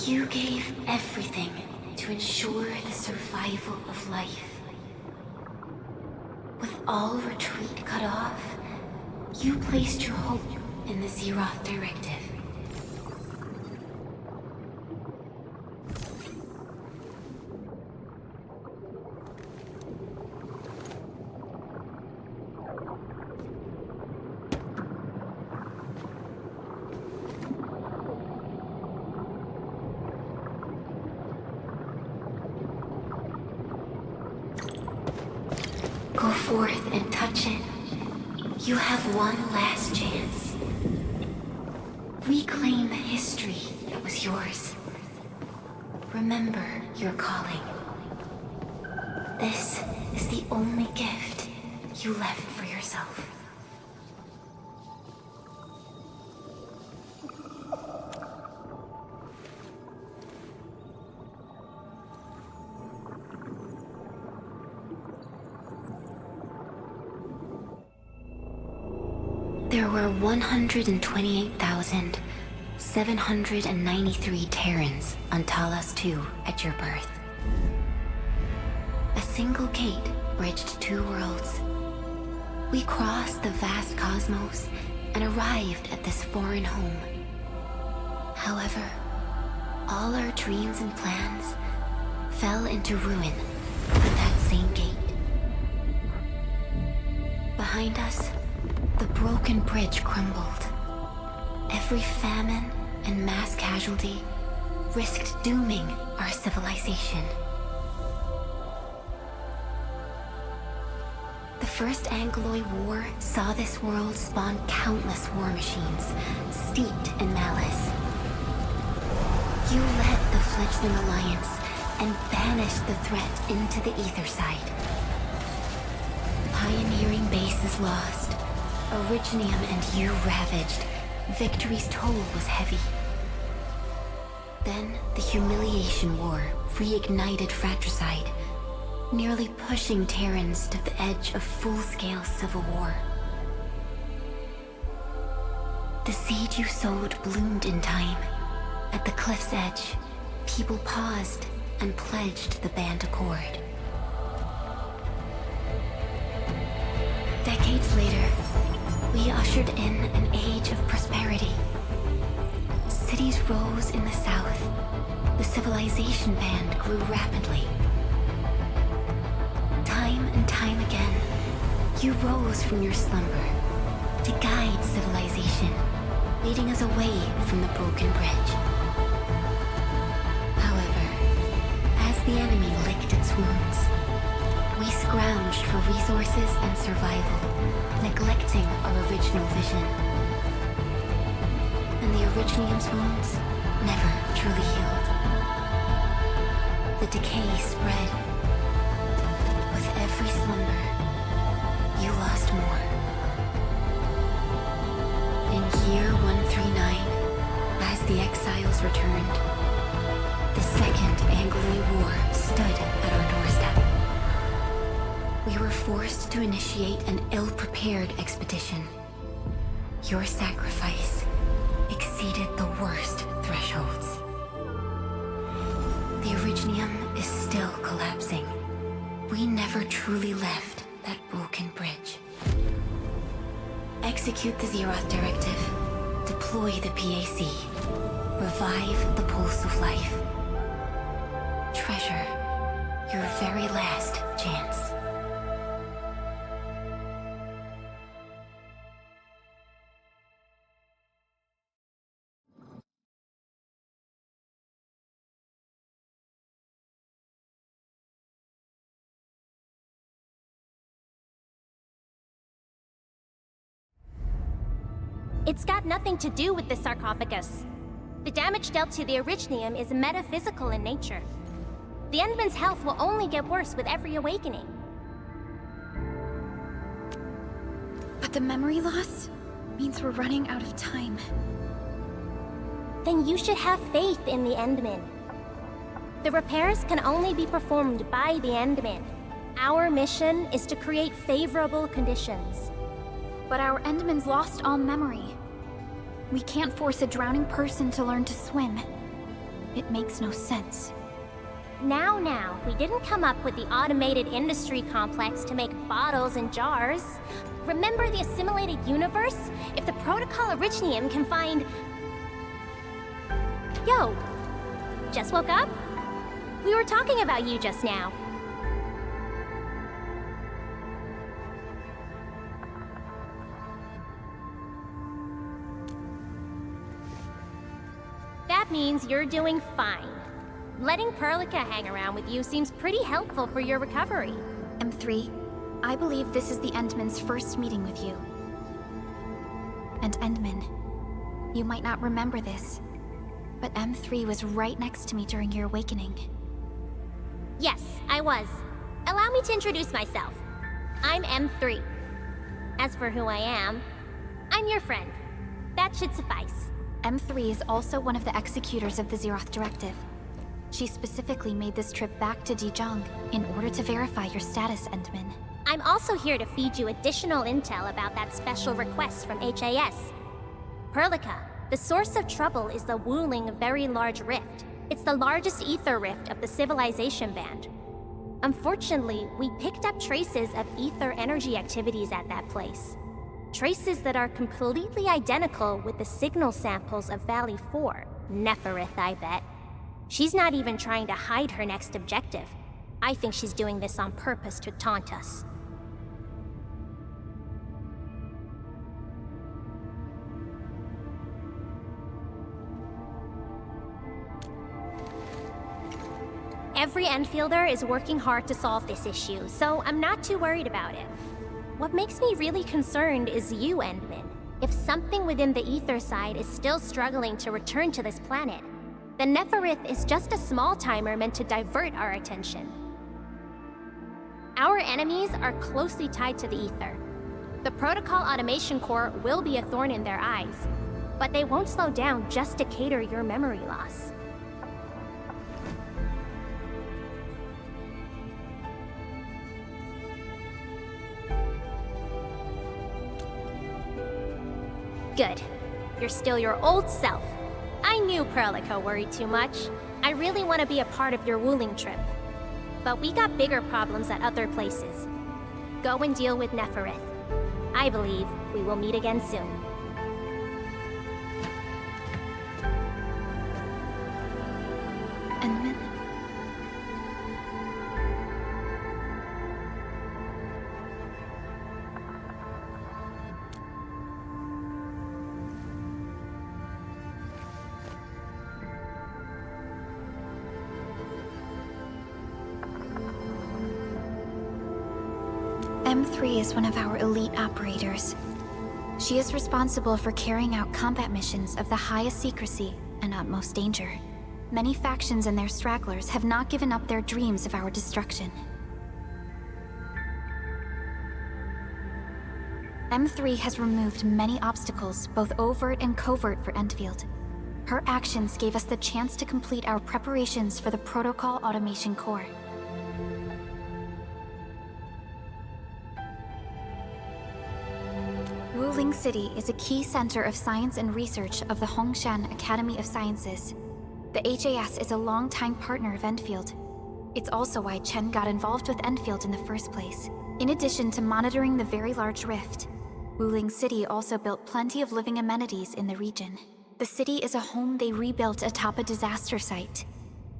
You gave everything to ensure the survival of life. With all retreat cut off, you placed your hope in the Zeroth Directive. Go forth and touch it. You have one last chance. Reclaim the history that was yours. Remember your calling. This is the only gift you left for yourself. There were 128,793 Terrans on Talos II at your birth. A single gate bridged two worlds. We crossed the vast cosmos and arrived at this foreign home. However, all our dreams and plans fell into ruin at that same gate. Behind us, the broken bridge crumbled. Every famine and mass casualty risked dooming our civilization. The First Angloid War saw this world spawn countless war machines, steeped in malice. You led the fledgling alliance and banished the threat into the ether side. Pioneering bases lost, Originium and you ravaged. Victory's toll was heavy. Then the Humiliation War reignited fratricide, nearly pushing Terrans to the edge of full-scale civil war. The seed you sowed bloomed in time. At the cliff's edge, people paused and pledged the Band Accord. Decades later, we ushered in an age of prosperity. Cities rose in the south. The civilization band grew rapidly. Time and time again, you rose from your slumber to guide civilization, leading us away from the broken bridge. However, as the enemy licked its wounds, we scrounged for resources and survival, neglecting our original vision. And the Originium's wounds never truly healed. The decay spread. With every slumber, you lost more. In year 139, as the exiles returned, the Second Angloid War stood at our doorstep. We were forced to initiate an ill-prepared expedition. Your sacrifice exceeded the worst thresholds. The Originium is still collapsing. We never truly left that broken bridge. Execute the Zeroth Directive. Deploy the PAC. Revive the pulse of life. Treasure your very last chance. It's got nothing to do with the sarcophagus. The damage dealt to the Originium is metaphysical in nature. The Endman's health will only get worse with every awakening. But the memory loss means we're running out of time. Then you should have faith in the Endman. The repairs can only be performed by the Endman. Our mission is to create favorable conditions. But our Endman's lost all memory. We can't force a drowning person to learn to swim. It makes no sense. Now, we didn't come up with the automated industry complex to make bottles and jars. Remember the assimilated universe? If the protocol Orichnium can find... Yo, just woke up? We were talking about you just now. That means you're doing fine. Letting Perlica hang around with you seems pretty helpful for your recovery. M3, I believe this is the Endman's first meeting with you. And Endman, you might not remember this, but M3 was right next to me during your awakening. Yes, I was. Allow me to introduce myself. I'm M3. As for who I am, I'm your friend. That should suffice. M3 is also one of the executors of the Zeroth Directive. She specifically made this trip back to Dijon in order to verify your status, Endman. I'm also here to feed you additional intel about that special request from HAS. Perlica, the source of trouble is the Wuling Very Large Rift. It's the largest ether rift of the Civilization Band. Unfortunately, we picked up traces of ether energy activities at that place. Traces that are completely identical with the signal samples of Valley 4. Neferith, I bet. She's not even trying to hide her next objective. I think she's doing this on purpose to taunt us. Every Enfielder is working hard to solve this issue, so I'm not too worried about it. What makes me really concerned is you, Endman. If something within the ether side is still struggling to return to this planet, then Neferith is just a small timer meant to divert our attention. Our enemies are closely tied to the ether. The Protocol Automation Core will be a thorn in their eyes, but they won't slow down just to cater your memory loss. Good. You're still your old self. I knew Perlica worried too much. I really want to be a part of your Wuling trip. But we got bigger problems at other places. Go and deal with Neferith. I believe we will meet again soon. Endman? M3 is one of our elite operators. She is responsible for carrying out combat missions of the highest secrecy and utmost danger. Many factions and their stragglers have not given up their dreams of our destruction. M3 has removed many obstacles, both overt and covert, for Endfield. Her actions gave us the chance to complete our preparations for the Protocol Automation Core. Wuling City is a key center of science and research of the Hongshan Academy of Sciences. The HAS is a longtime partner of Endfield. It's also why Chen got involved with Endfield in the first place. In addition to monitoring the Very Large Rift, Wuling City also built plenty of living amenities in the region. The city is a home they rebuilt atop a disaster site.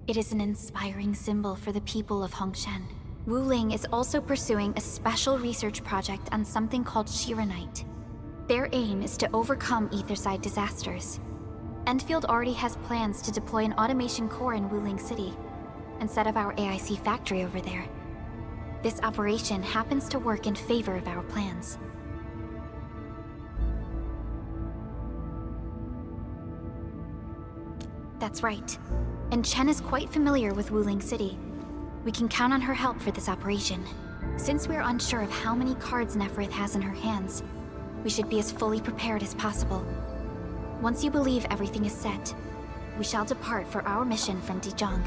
It is an inspiring symbol for the people of Hongshan. Wuling is also pursuing a special research project on something called Shiranite. Their aim is to overcome Etherside disasters. Endfield already has plans to deploy an automation core in Wuling City and set up our AIC factory over there. This operation happens to work in favor of our plans. That's right. And Chen is quite familiar with Wuling City. We can count on her help for this operation. Since we're unsure of how many cards Neferith has in her hands, we should be as fully prepared as possible. Once you believe everything is set, we shall depart for our mission from Dijon.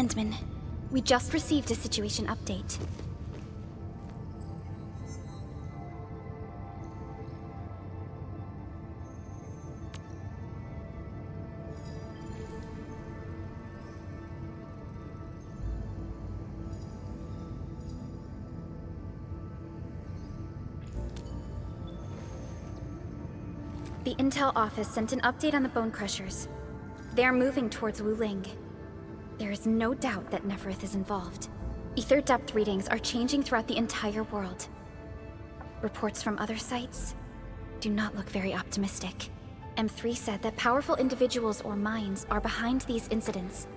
Endman, we just received a situation update. The Intel office sent an update on the Bone Crushers. They are moving towards Wuling. There is no doubt that Neferith is involved. Ether depth readings are changing throughout the entire world. Reports from other sites do not look very optimistic. M3 said that powerful individuals or minds are behind these incidents.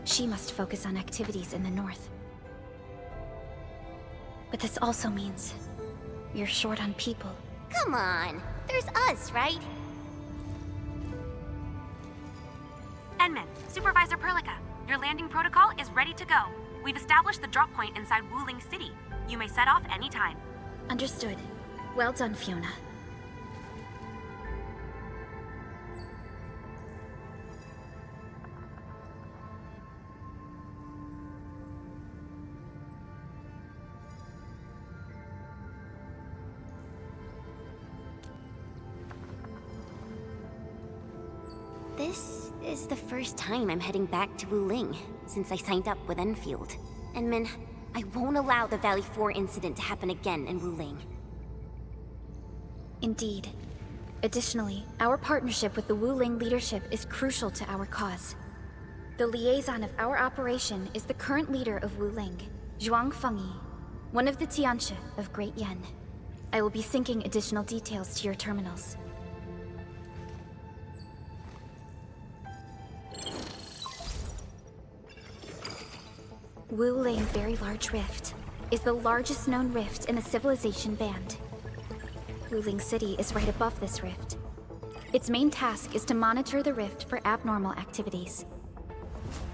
She must focus on activities in the north. But this also means we're short on people. Come on, there's us, right? Enman, Supervisor Perlica, your landing protocol is ready to go. We've established the drop point inside Wuling City. You may set off anytime. Understood. Well done, Fiona. This is the first time I'm heading back to Wuling since I signed up with Enfield. Enman, I won't allow the Valley 4 incident to happen again in Wuling. Indeed. Additionally, our partnership with the Wuling leadership is crucial to our cause. The liaison of our operation is the current leader of Wuling, Zhuang Fengyi, one of the Tianxia of Great Yen. I will be syncing additional details to your terminals. Wuling Very Large Rift is the largest known rift in the Civilization Band. Wuling City is right above this rift. Its main task is to monitor the rift for abnormal activities.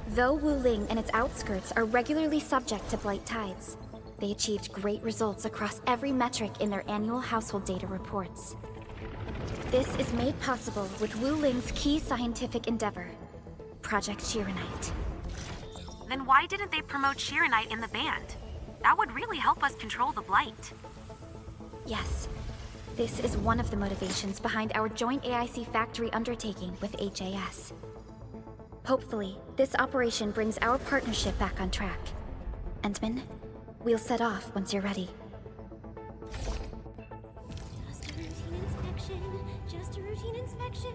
Though Wuling and its outskirts are regularly subject to blight tides, they achieved great results across every metric in their annual household data reports. This is made possible with Wuling's key scientific endeavor, Project Shiranite. Then why didn't they promote Shiranite in the band? That would really help us control the blight. Yes, this is one of the motivations behind our joint AIC factory undertaking with HAS. Hopefully, this operation brings our partnership back on track. Endman, we'll set off once you're ready. Just a routine inspection. Just a routine inspection.